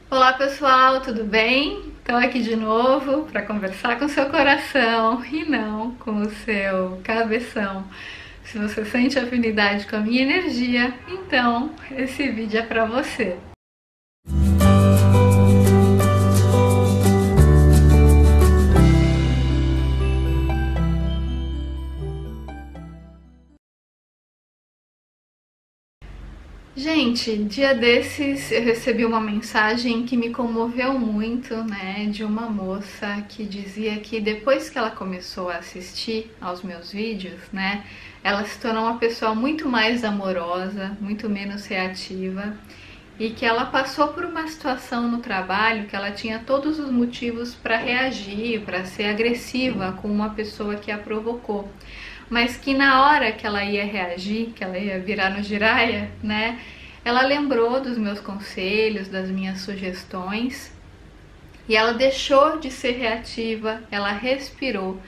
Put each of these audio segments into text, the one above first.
Olá pessoal, tudo bem? Estou aqui de novo para conversar com seu coração e não com o seu cabeção. Se você sente afinidade com a minha energia, então esse vídeo é para você. Gente, dia desses eu recebi uma mensagem que me comoveu muito, né, de uma moça que dizia que depois que ela começou a assistir aos meus vídeos, né, ela se tornou uma pessoa muito mais amorosa, muito menos reativa e que ela passou por uma situação no trabalho que ela tinha todos os motivos para reagir, para ser agressiva com uma pessoa que a provocou. Mas que na hora que ela ia reagir, que ela ia virar no giraia, né, ela lembrou dos meus conselhos, das minhas sugestões, e ela deixou de ser reativa, ela respirou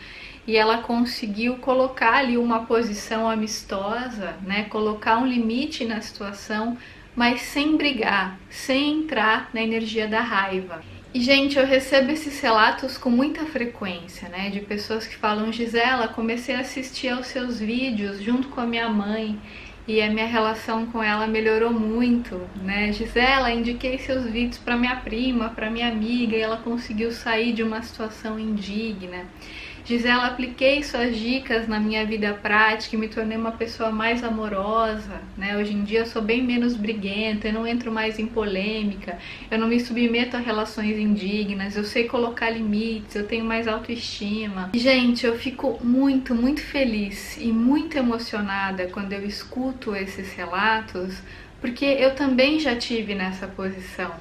e ela conseguiu colocar ali uma posição amistosa, né, colocar um limite na situação, mas sem brigar, sem entrar na energia da raiva. E, gente, eu recebo esses relatos com muita frequência, né? De pessoas que falam: Gisela, comecei a assistir aos seus vídeos junto com a minha mãe e a minha relação com ela melhorou muito, né? Gisela, indiquei seus vídeos para minha prima, para minha amiga e ela conseguiu sair de uma situação indigna. Gisela, apliquei suas dicas na minha vida prática e me tornei uma pessoa mais amorosa, né? Hoje em dia eu sou bem menos briguenta, eu não entro mais em polêmica, eu não me submeto a relações indignas, eu sei colocar limites, eu tenho mais autoestima. E, gente, eu fico muito feliz e muito emocionada quando eu escuto esses relatos, porque eu também já tive nessa posição.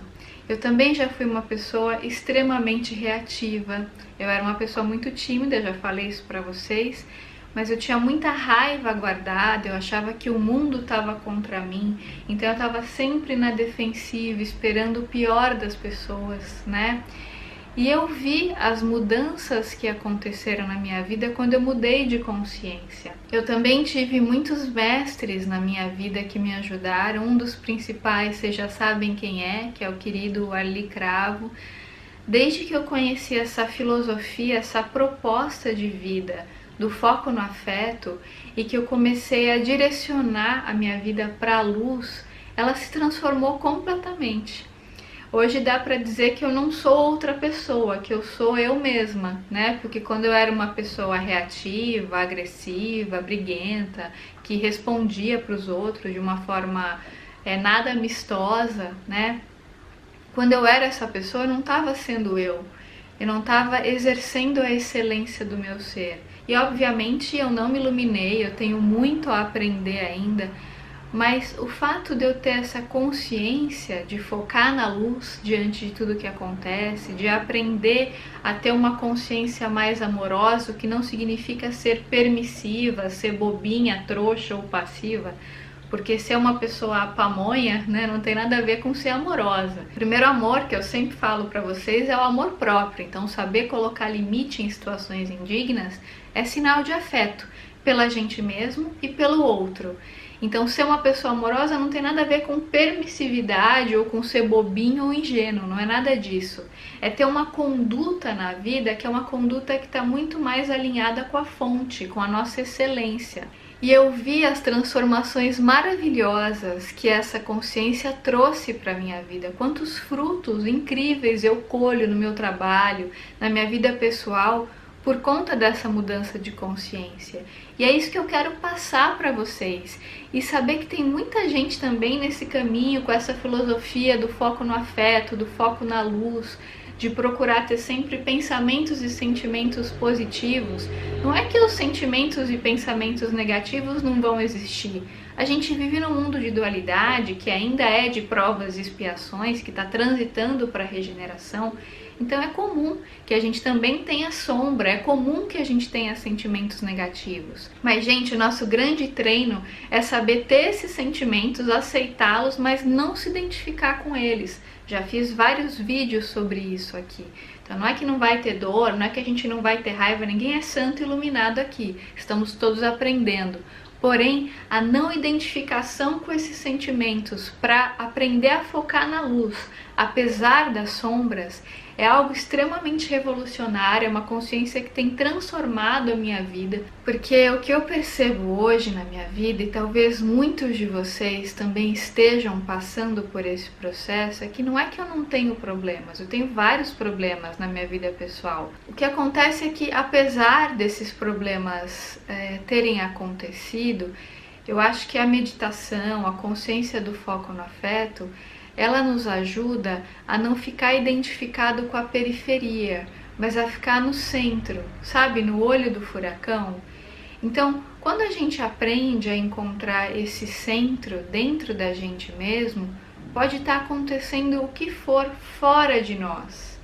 Eu também já fui uma pessoa extremamente reativa, eu era uma pessoa muito tímida, já falei isso pra vocês, mas eu tinha muita raiva guardada, eu achava que o mundo estava contra mim, então eu estava sempre na defensiva, esperando o pior das pessoas, né? E eu vi as mudanças que aconteceram na minha vida quando eu mudei de consciência. Eu também tive muitos mestres na minha vida que me ajudaram. Um dos principais, vocês já sabem quem é, que é o querido Arli Cravo. Desde que eu conheci essa filosofia, essa proposta de vida do foco no afeto e que eu comecei a direcionar a minha vida para a luz, ela se transformou completamente. Hoje dá pra dizer que eu não sou outra pessoa, que eu sou eu mesma, né? Porque quando eu era uma pessoa reativa, agressiva, briguenta, que respondia pros outros de uma forma nada amistosa, né? Quando eu era essa pessoa, eu não estava sendo eu não estava exercendo a excelência do meu ser. E obviamente eu não me iluminei, eu tenho muito a aprender ainda, mas o fato de eu ter essa consciência de focar na luz diante de tudo que acontece, de aprender a ter uma consciência mais amorosa, o que não significa ser permissiva, ser bobinha, trouxa ou passiva, porque ser uma pessoa pamonha, né, não tem nada a ver com ser amorosa. O primeiro amor que eu sempre falo pra vocês é o amor próprio, então saber colocar limite em situações indignas é sinal de afeto pela gente mesmo e pelo outro. Então ser uma pessoa amorosa não tem nada a ver com permissividade ou com ser bobinho ou ingênuo, não é nada disso. É ter uma conduta na vida que é uma conduta que está muito mais alinhada com a fonte, com a nossa excelência. E eu vi as transformações maravilhosas que essa consciência trouxe para a minha vida. Quantos frutos incríveis eu colho no meu trabalho, na minha vida pessoal, por conta dessa mudança de consciência. E é isso que eu quero passar para vocês. E saber que tem muita gente também nesse caminho com essa filosofia do foco no afeto, do foco na luz, de procurar ter sempre pensamentos e sentimentos positivos. Não é que os sentimentos e pensamentos negativos não vão existir. A gente vive num mundo de dualidade, que ainda é de provas e expiações, que está transitando para a regeneração. Então é comum que a gente também tenha sombra, é comum que a gente tenha sentimentos negativos. Mas, gente, o nosso grande treino é saber ter esses sentimentos, aceitá-los, mas não se identificar com eles. Já fiz vários vídeos sobre isso aqui. Então não é que não vai ter dor, não é que a gente não vai ter raiva, ninguém é santo iluminado aqui. Estamos todos aprendendo. Porém, a não identificação com esses sentimentos para aprender a focar na luz, apesar das sombras, é algo extremamente revolucionário, é uma consciência que tem transformado a minha vida, porque o que eu percebo hoje na minha vida, e talvez muitos de vocês também estejam passando por esse processo, é que não é que eu não tenho problemas, eu tenho vários problemas na minha vida pessoal. O que acontece é que, apesar desses problemas terem acontecido, eu acho que a meditação, a consciência do foco no afeto, ela nos ajuda a não ficar identificado com a periferia, mas a ficar no centro, sabe? No olho do furacão. Então, quando a gente aprende a encontrar esse centro dentro da gente mesmo, pode estar acontecendo o que for fora de nós.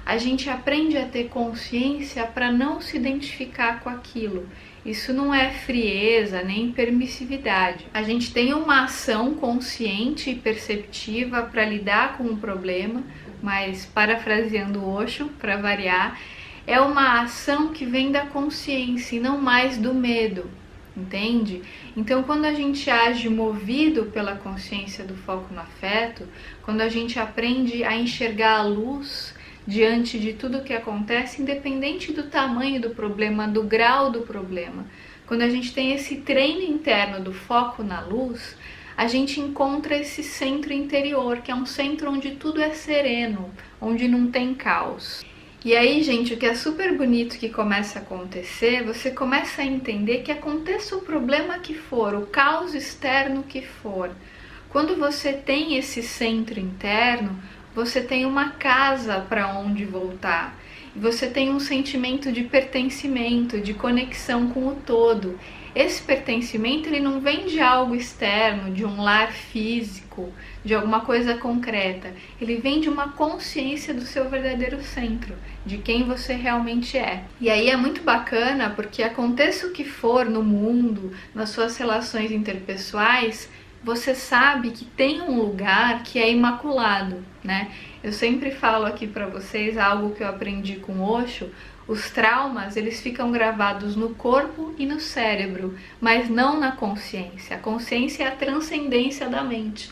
A gente aprende a ter consciência para não se identificar com aquilo. Isso não é frieza nem permissividade. A gente tem uma ação consciente e perceptiva para lidar com o problema, mas parafraseando Osho, para variar, é uma ação que vem da consciência e não mais do medo, entende? Então, quando a gente age movido pela consciência do foco no afeto, quando a gente aprende a enxergar a luz diante de tudo que acontece, independente do tamanho do problema, do grau do problema. Quando a gente tem esse treino interno do foco na luz, a gente encontra esse centro interior, que é um centro onde tudo é sereno, onde não tem caos. E aí, gente, o que é super bonito que começa a acontecer, você começa a entender que aconteça o problema que for, o caos externo que for, quando você tem esse centro interno, você tem uma casa para onde voltar. E você tem um sentimento de pertencimento, de conexão com o todo. Esse pertencimento ele não vem de algo externo, de um lar físico, de alguma coisa concreta. Ele vem de uma consciência do seu verdadeiro centro, de quem você realmente é. E aí é muito bacana porque aconteça o que for no mundo, nas suas relações interpessoais, você sabe que tem um lugar que é imaculado, né? Eu sempre falo aqui para vocês algo que eu aprendi com Osho. Os traumas, eles ficam gravados no corpo e no cérebro, mas não na consciência. A consciência é a transcendência da mente.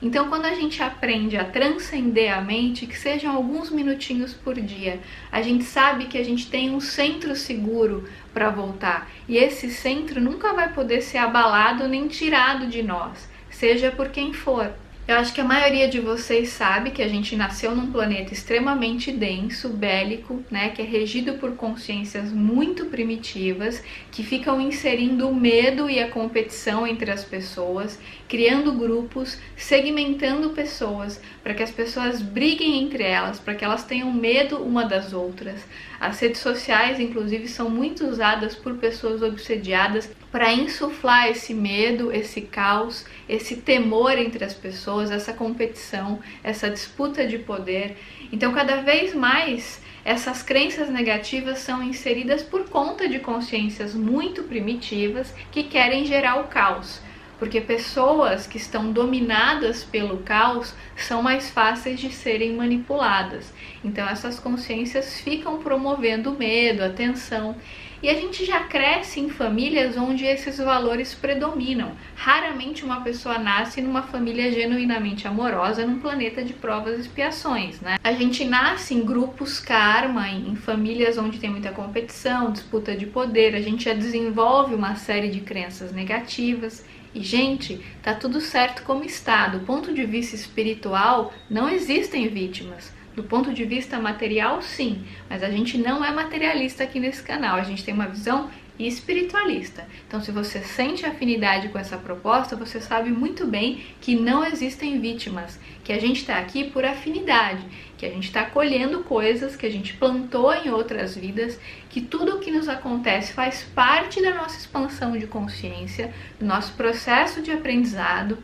Então, quando a gente aprende a transcender a mente, que sejam alguns minutinhos por dia, a gente sabe que a gente tem um centro seguro para voltar. E esse centro nunca vai poder ser abalado nem tirado de nós, seja por quem for. Eu acho que a maioria de vocês sabe que a gente nasceu num planeta extremamente denso, bélico, né, que é regido por consciências muito primitivas, que ficam inserindo o medo e a competição entre as pessoas, criando grupos, segmentando pessoas, para que as pessoas briguem entre elas, para que elas tenham medo uma das outras. As redes sociais, inclusive, são muito usadas por pessoas obsediadas para insuflar esse medo, esse caos, esse temor entre as pessoas, essa competição, essa disputa de poder. Então, cada vez mais, essas crenças negativas são inseridas por conta de consciências muito primitivas que querem gerar o caos. Porque pessoas que estão dominadas pelo caos são mais fáceis de serem manipuladas. Então essas consciências ficam promovendo o medo, a tensão. E a gente já cresce em famílias onde esses valores predominam. Raramente uma pessoa nasce numa família genuinamente amorosa num planeta de provas e expiações, né? A gente nasce em grupos karma, em famílias onde tem muita competição, disputa de poder. A gente já desenvolve uma série de crenças negativas. E, gente, tá tudo certo como está. Do ponto de vista espiritual, não existem vítimas. Do ponto de vista material, sim. Mas a gente não é materialista aqui nesse canal. A gente tem uma visão espiritualista. Então, se você sente afinidade com essa proposta, você sabe muito bem que não existem vítimas. Que a gente está aqui por afinidade. Que a gente está colhendo coisas que a gente plantou em outras vidas, que tudo o que nos acontece faz parte da nossa expansão de consciência, do nosso processo de aprendizado.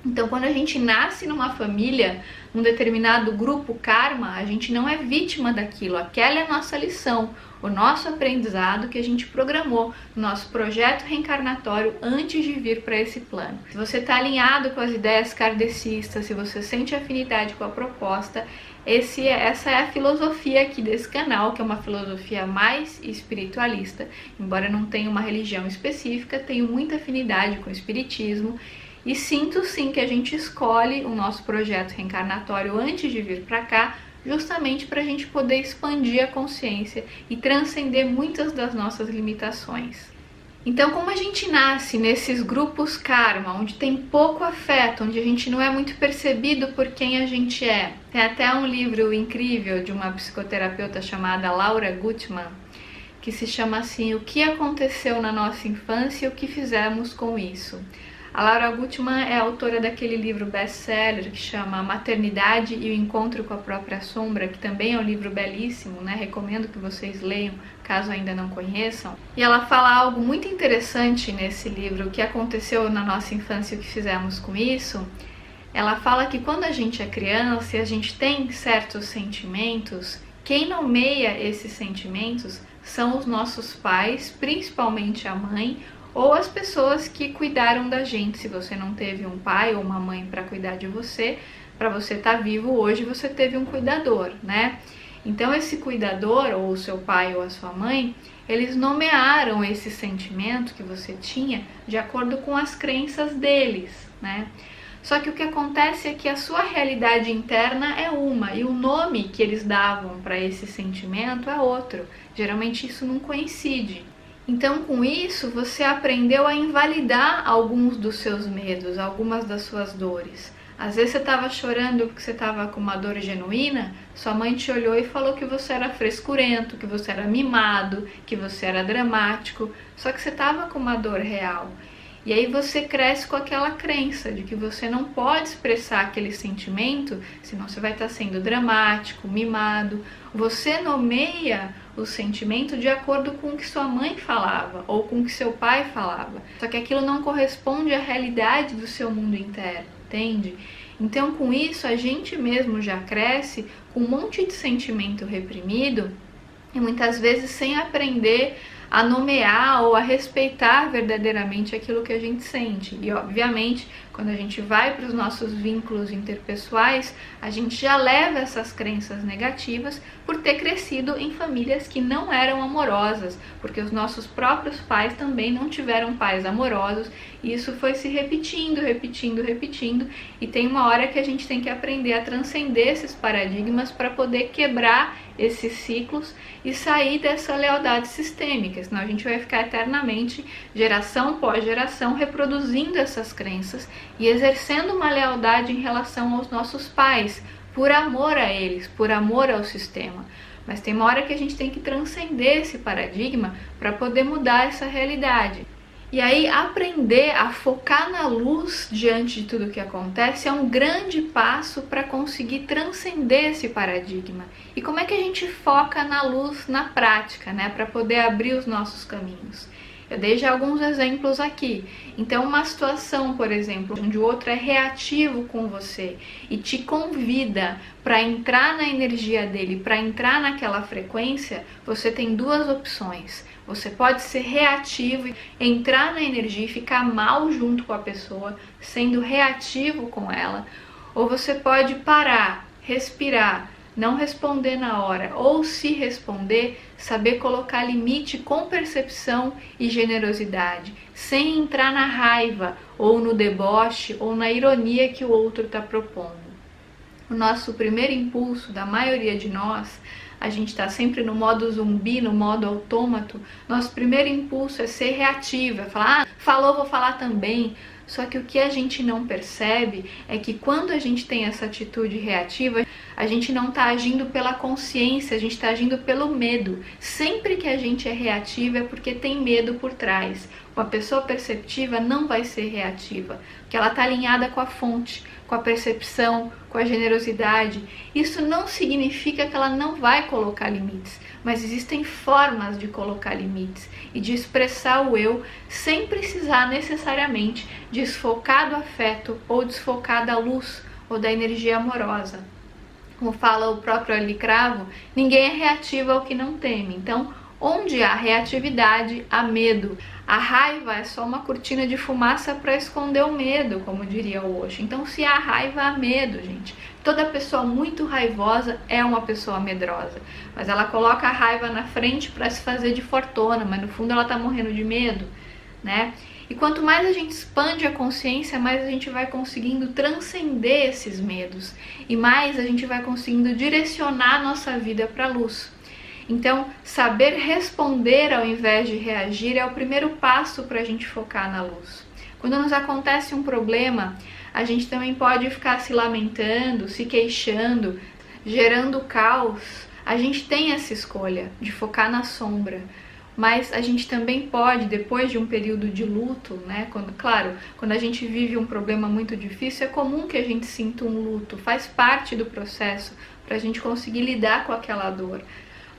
Então, quando a gente nasce numa família, num determinado grupo karma, a gente não é vítima daquilo, aquela é a nossa lição. o nosso aprendizado que a gente programou no nosso projeto reencarnatório antes de vir para esse plano. Se você está alinhado com as ideias kardecistas, se você sente afinidade com a proposta, essa é a filosofia aqui desse canal, que é uma filosofia mais espiritualista. Embora não tenha uma religião específica, tenho muita afinidade com o espiritismo e sinto sim que a gente escolhe o nosso projeto reencarnatório antes de vir para cá, justamente para a gente poder expandir a consciência e transcender muitas das nossas limitações. Então, como a gente nasce nesses grupos karma, onde tem pouco afeto, onde a gente não é muito percebido por quem a gente é. Tem até um livro incrível de uma psicoterapeuta chamada Laura Gutman, que se chama assim, O que aconteceu na nossa infância e o que fizemos com isso. A Laura Gutman é autora daquele livro best-seller que chama Maternidade e o Encontro com a Própria Sombra, que também é um livro belíssimo, né? Recomendo que vocês leiam, caso ainda não conheçam. E ela fala algo muito interessante nesse livro, o que aconteceu na nossa infância e o que fizemos com isso. Ela fala que quando a gente é criança e a gente tem certos sentimentos, quem nomeia esses sentimentos são os nossos pais, principalmente a mãe, ou as pessoas que cuidaram da gente. Se você não teve um pai ou uma mãe para cuidar de você, para você estar vivo hoje, você teve um cuidador, né? Então esse cuidador, ou o seu pai ou a sua mãe, eles nomearam esse sentimento que você tinha de acordo com as crenças deles, né? Só que o que acontece é que a sua realidade interna é uma, e o nome que eles davam para esse sentimento é outro. Geralmente isso não coincide. Então, com isso, você aprendeu a invalidar alguns dos seus medos, algumas das suas dores. Às vezes você estava chorando porque você estava com uma dor genuína, sua mãe te olhou e falou que você era frescurento, que você era mimado, que você era dramático, só que você estava com uma dor real. E aí você cresce com aquela crença de que você não pode expressar aquele sentimento, senão você vai estar sendo dramático, mimado. Você nomeia o sentimento de acordo com o que sua mãe falava ou com o que seu pai falava. Só que aquilo não corresponde à realidade do seu mundo interno, entende? Então, com isso, a gente mesmo já cresce com um monte de sentimento reprimido e muitas vezes sem aprender a nomear ou a respeitar verdadeiramente aquilo que a gente sente. E, obviamente, quando a gente vai para os nossos vínculos interpessoais, a gente já leva essas crenças negativas por ter crescido em famílias que não eram amorosas, porque os nossos próprios pais também não tiveram pais amorosos, e isso foi se repetindo, e tem uma hora que a gente tem que aprender a transcender esses paradigmas para poder quebrar esses ciclos e sair dessa lealdade sistêmica, senão a gente vai ficar eternamente, geração após geração, reproduzindo essas crenças e exercendo uma lealdade em relação aos nossos pais, por amor a eles, por amor ao sistema. Mas tem uma hora que a gente tem que transcender esse paradigma para poder mudar essa realidade. E aí, aprender a focar na luz diante de tudo que acontece é um grande passo para conseguir transcender esse paradigma. E como é que a gente foca na luz na prática, né? Para poder abrir os nossos caminhos. Eu dei já alguns exemplos aqui. Então, uma situação, por exemplo, onde o outro é reativo com você e te convida para entrar na energia dele, para entrar naquela frequência, você tem duas opções. Você pode ser reativo, entrar na energia e ficar mal junto com a pessoa, sendo reativo com ela, ou você pode parar, respirar, não responder na hora, ou se responder, saber colocar limite com percepção e generosidade, sem entrar na raiva, ou no deboche, ou na ironia que o outro está propondo. O nosso primeiro impulso, da maioria de nós, a gente está sempre no modo zumbi, no modo autômato, nosso primeiro impulso é ser reativo, é falar, falou, vou falar também. Só que o que a gente não percebe é que quando a gente tem essa atitude reativa, a gente não está agindo pela consciência, a gente está agindo pelo medo. Sempre que a gente é reativa é porque tem medo por trás. Uma pessoa perceptiva não vai ser reativa, porque ela está alinhada com a fonte, com a percepção, com a generosidade. Isso não significa que ela não vai colocar limites, mas existem formas de colocar limites e de expressar o eu sem precisar necessariamente desfocar do afeto ou desfocar da luz ou da energia amorosa. Como fala o próprio Ali Cravo, ninguém é reativo ao que não teme. Então, Onde há reatividade, há medo. A raiva é só uma cortina de fumaça para esconder o medo, como diria o Osho. Então, se há raiva, há medo, gente. Toda pessoa muito raivosa é uma pessoa medrosa. Mas ela coloca a raiva na frente para se fazer de fortuna, mas no fundo ela está morrendo de medo, né? E quanto mais a gente expande a consciência, mais a gente vai conseguindo transcender esses medos. E mais a gente vai conseguindo direcionar a nossa vida para a luz. Então, saber responder ao invés de reagir é o primeiro passo para a gente focar na luz. Quando nos acontece um problema, a gente também pode ficar se lamentando, se queixando, gerando caos. A gente tem essa escolha de focar na sombra, mas a gente também pode, depois de um período de luto, né? Quando a gente vive um problema muito difícil, é comum que a gente sinta um luto, faz parte do processo para a gente conseguir lidar com aquela dor.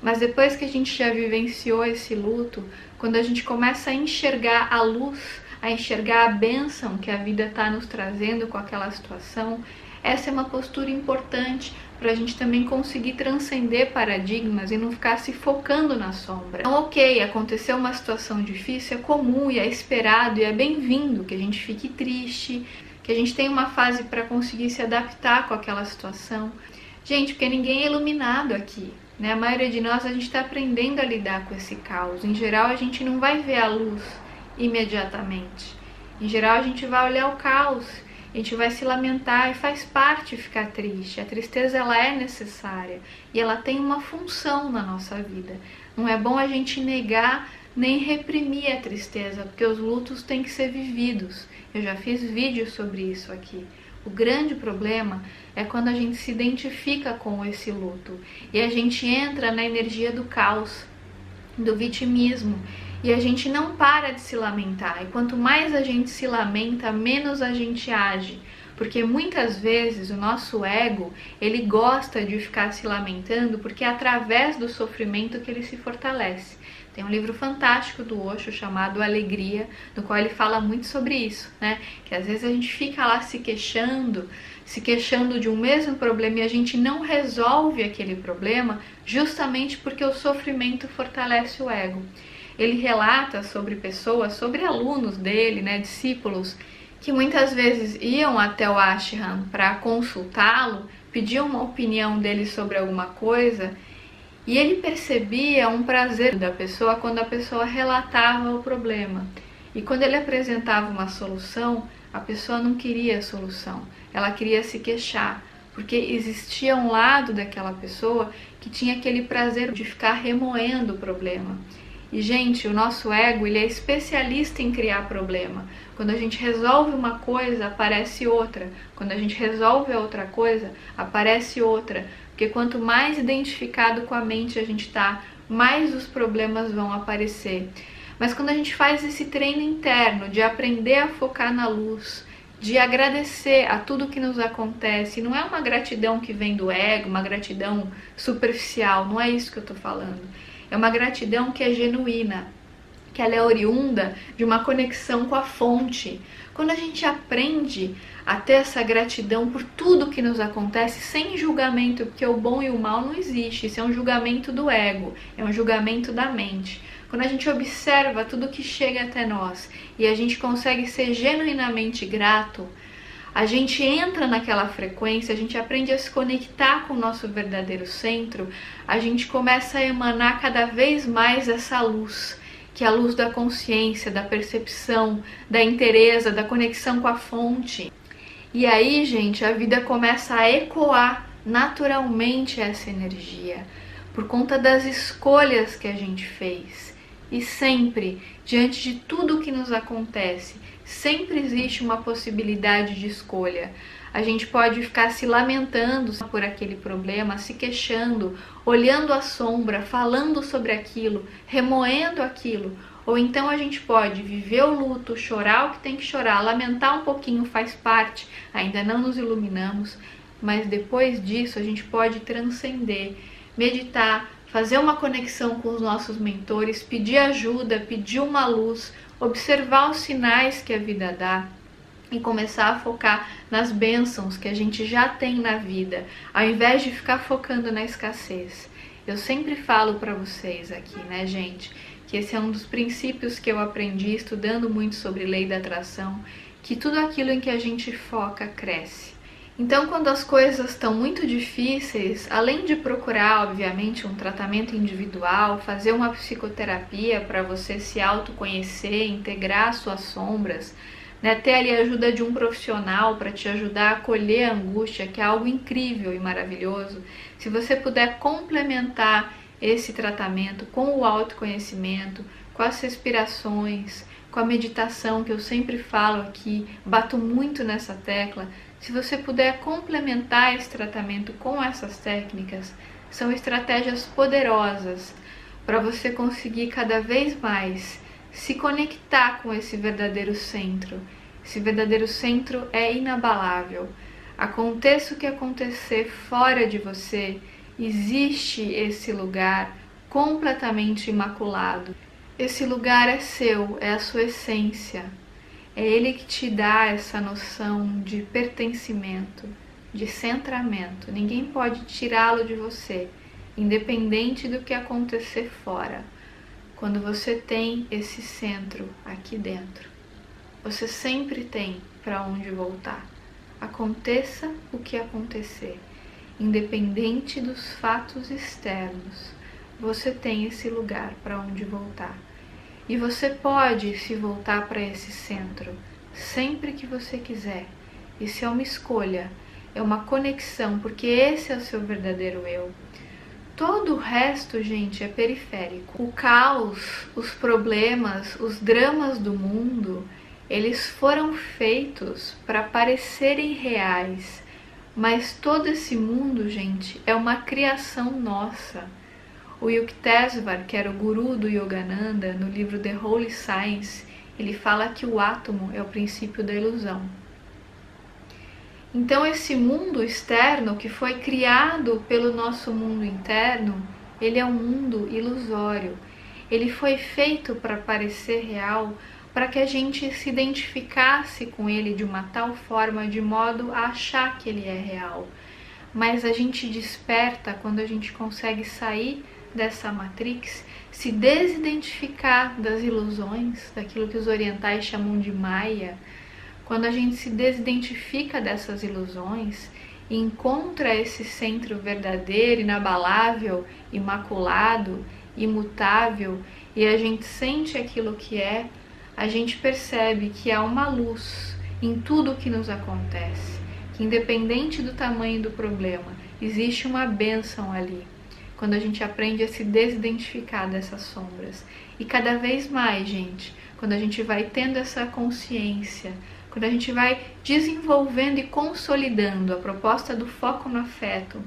Mas depois que a gente já vivenciou esse luto, quando a gente começa a enxergar a luz, a enxergar a bênção que a vida está nos trazendo com aquela situação, essa é uma postura importante para a gente também conseguir transcender paradigmas e não ficar se focando na sombra. Então, ok, aconteceu uma situação difícil, é comum e é esperado e é bem-vindo que a gente fique triste, que a gente tenha uma fase para conseguir se adaptar com aquela situação. Gente, porque ninguém é iluminado aqui. A maioria de nós, a gente está aprendendo a lidar com esse caos. Em geral, a gente não vai ver a luz imediatamente. Em geral, a gente vai olhar o caos, a gente vai se lamentar e faz parte ficar triste. A tristeza, ela é necessária e ela tem uma função na nossa vida. Não é bom a gente negar nem reprimir a tristeza, porque os lutos têm que ser vividos. Eu já fiz vídeo sobre isso aqui. O grande problema é quando a gente se identifica com esse luto e a gente entra na energia do caos, do vitimismo, e a gente não para de se lamentar. E quanto mais a gente se lamenta, menos a gente age, porque muitas vezes o nosso ego, ele gosta de ficar se lamentando porque é através do sofrimento que ele se fortalece. Tem um livro fantástico do Osho chamado Alegria, no qual ele fala muito sobre isso, né? Que às vezes a gente fica lá se queixando de um mesmo problema e a gente não resolve aquele problema justamente porque o sofrimento fortalece o ego. Ele relata sobre pessoas, sobre alunos dele, né, discípulos, que muitas vezes iam até o ashram para consultá-lo, pediam uma opinião dele sobre alguma coisa, e ele percebia um prazer da pessoa quando a pessoa relatava o problema. E quando ele apresentava uma solução, a pessoa não queria a solução, ela queria se queixar, porque existia um lado daquela pessoa que tinha aquele prazer de ficar remoendo o problema. E, gente, o nosso ego, ele é especialista em criar problema. Quando a gente resolve uma coisa, aparece outra. Quando a gente resolve a outra coisa, aparece outra. Porque quanto mais identificado com a mente a gente está, mais os problemas vão aparecer. Mas quando a gente faz esse treino interno de aprender a focar na luz, de agradecer a tudo que nos acontece, não é uma gratidão que vem do ego, uma gratidão superficial, não é isso que eu estou falando. É uma gratidão que é genuína, que ela é oriunda de uma conexão com a fonte. Quando a gente aprende a ter essa gratidão por tudo que nos acontece sem julgamento, porque o bom e o mal não existe, isso é um julgamento do ego, é um julgamento da mente. Quando a gente observa tudo que chega até nós e a gente consegue ser genuinamente grato, a gente entra naquela frequência, a gente aprende a se conectar com o nosso verdadeiro centro, a gente começa a emanar cada vez mais essa luz, que é a luz da consciência, da percepção, da inteireza, da conexão com a fonte. E aí, gente, a vida começa a ecoar naturalmente essa energia, por conta das escolhas que a gente fez. E sempre, diante de tudo que nos acontece, sempre existe uma possibilidade de escolha. A gente pode ficar se lamentando por aquele problema, se queixando, olhando a sombra, falando sobre aquilo, remoendo aquilo. Ou então a gente pode viver o luto, chorar o que tem que chorar, lamentar um pouquinho, faz parte, ainda não nos iluminamos, mas depois disso a gente pode transcender, meditar, fazer uma conexão com os nossos mentores, pedir ajuda, pedir uma luz, observar os sinais que a vida dá e começar a focar nas bênçãos que a gente já tem na vida, ao invés de ficar focando na escassez. Eu sempre falo para vocês aqui, né, gente, que esse é um dos princípios que eu aprendi estudando muito sobre lei da atração, que tudo aquilo em que a gente foca cresce. Então, quando as coisas estão muito difíceis, além de procurar, obviamente, um tratamento individual, fazer uma psicoterapia para você se autoconhecer, integrar suas sombras, né, ter ali a ajuda de um profissional para te ajudar a acolher a angústia, que é algo incrível e maravilhoso, se você puder complementar esse tratamento com o autoconhecimento, com as respirações, com a meditação, que eu sempre falo aqui, bato muito nessa tecla. Se você puder complementar esse tratamento com essas técnicas, são estratégias poderosas para você conseguir cada vez mais se conectar com esse verdadeiro centro. Esse verdadeiro centro é inabalável. Aconteça o que acontecer fora de você, existe esse lugar completamente imaculado. Esse lugar é seu, é a sua essência. É ele que te dá essa noção de pertencimento, de centramento. Ninguém pode tirá-lo de você, independente do que acontecer fora. Quando você tem esse centro aqui dentro, você sempre tem para onde voltar. Aconteça o que acontecer, independente dos fatos externos, você tem esse lugar para onde voltar. E você pode se voltar para esse centro sempre que você quiser. Isso é uma escolha, é uma conexão, porque esse é o seu verdadeiro eu. Todo o resto, gente, é periférico. O caos, os problemas, os dramas do mundo, eles foram feitos para parecerem reais. Mas todo esse mundo, gente, é uma criação nossa. O Yukteswar, que era o guru do Yogananda, no livro The Holy Science, ele fala que o átomo é o princípio da ilusão. Então esse mundo externo que foi criado pelo nosso mundo interno, ele é um mundo ilusório. Ele foi feito para parecer real, para que a gente se identificasse com ele de uma tal forma, de modo a achar que ele é real. Mas a gente desperta quando a gente consegue sair dessa matrix, se desidentificar das ilusões, daquilo que os orientais chamam de Maya. Quando a gente se desidentifica dessas ilusões e encontra esse centro verdadeiro, inabalável, imaculado, imutável, e a gente sente aquilo que é, a gente percebe que há uma luz em tudo o que nos acontece, que independente do tamanho do problema, existe uma bênção ali. Quando a gente aprende a se desidentificar dessas sombras. E cada vez mais, gente, quando a gente vai tendo essa consciência, quando a gente vai desenvolvendo e consolidando a proposta do foco no afeto,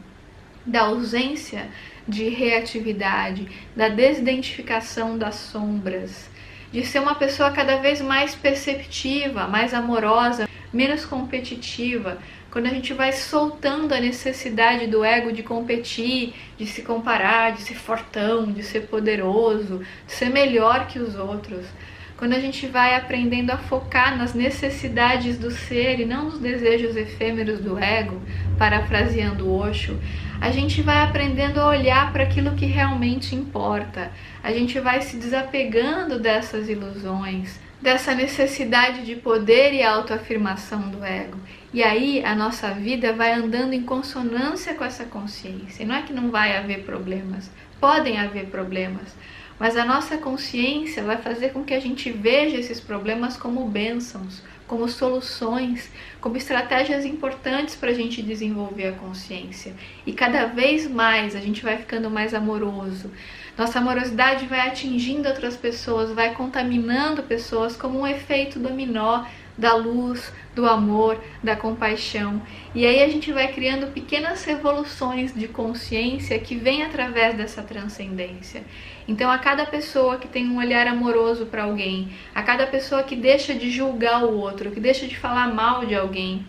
da ausência de reatividade, da desidentificação das sombras, de ser uma pessoa cada vez mais perceptiva, mais amorosa, menos competitiva, quando a gente vai soltando a necessidade do ego de competir, de se comparar, de ser fortão, de ser poderoso, de ser melhor que os outros, quando a gente vai aprendendo a focar nas necessidades do ser e não nos desejos efêmeros do ego, parafraseando Osho, a gente vai aprendendo a olhar para aquilo que realmente importa. A gente vai se desapegando dessas ilusões, dessa necessidade de poder e autoafirmação do ego. E aí a nossa vida vai andando em consonância com essa consciência. E não é que não vai haver problemas, podem haver problemas, mas a nossa consciência vai fazer com que a gente veja esses problemas como bênçãos, como soluções, como estratégias importantes para a gente desenvolver a consciência. E cada vez mais a gente vai ficando mais amoroso. Nossa amorosidade vai atingindo outras pessoas, vai contaminando pessoas como um efeito dominó da luz, do amor, da compaixão. E aí a gente vai criando pequenas revoluções de consciência que vêm através dessa transcendência. Então a cada pessoa que tem um olhar amoroso para alguém, a cada pessoa que deixa de julgar o outro, que deixa de falar mal de alguém,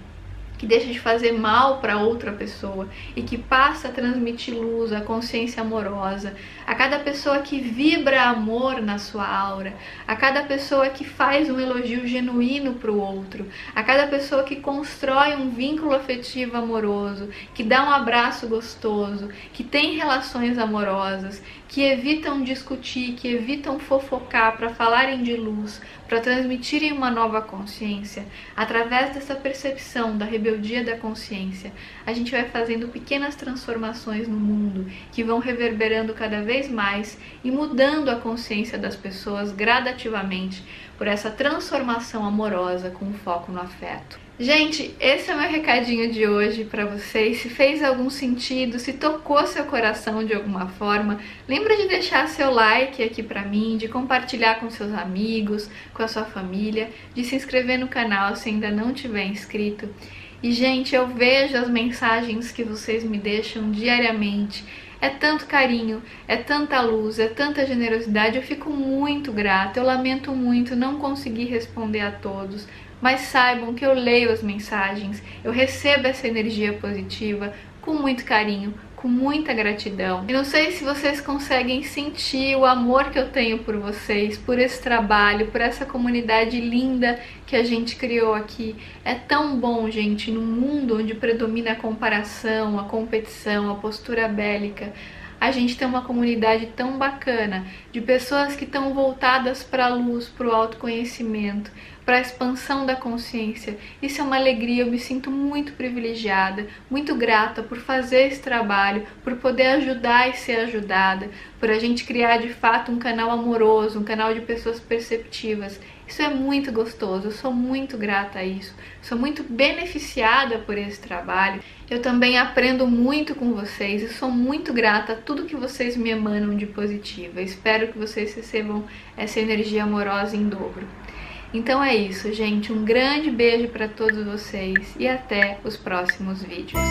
que deixa de fazer mal para outra pessoa e que passa a transmitir luz, a consciência amorosa, a cada pessoa que vibra amor na sua aura, a cada pessoa que faz um elogio genuíno para o outro, a cada pessoa que constrói um vínculo afetivo amoroso, que dá um abraço gostoso, que tem relações amorosas, que evitam discutir, que evitam fofocar para falarem de luz, para transmitirem uma nova consciência. Através dessa percepção da rebeldia da consciência, a gente vai fazendo pequenas transformações no mundo que vão reverberando cada vez mais e mudando a consciência das pessoas gradativamente por essa transformação amorosa com foco no afeto. Gente, esse é o meu recadinho de hoje para vocês. Se fez algum sentido, se tocou seu coração de alguma forma, lembra de deixar seu like aqui para mim, de compartilhar com seus amigos, com a sua família, de se inscrever no canal se ainda não tiver inscrito. E, gente, eu vejo as mensagens que vocês me deixam diariamente. É tanto carinho, é tanta luz, é tanta generosidade. Eu fico muito grata, eu lamento muito não conseguir responder a todos. Mas saibam que eu leio as mensagens, eu recebo essa energia positiva com muito carinho, com muita gratidão. E não sei se vocês conseguem sentir o amor que eu tenho por vocês, por esse trabalho, por essa comunidade linda que a gente criou aqui. É tão bom, gente, num mundo onde predomina a comparação, a competição, a postura bélica. A gente tem uma comunidade tão bacana, de pessoas que estão voltadas para a luz, para o autoconhecimento, para a expansão da consciência. Isso é uma alegria, eu me sinto muito privilegiada, muito grata por fazer esse trabalho, por poder ajudar e ser ajudada, por a gente criar de fato um canal amoroso, um canal de pessoas perceptivas. Isso é muito gostoso, eu sou muito grata a isso, sou muito beneficiada por esse trabalho. Eu também aprendo muito com vocês e sou muito grata a tudo que vocês me emanam de positivo. Eu espero que vocês recebam essa energia amorosa em dobro. Então é isso, gente. Um grande beijo para todos vocês e até os próximos vídeos.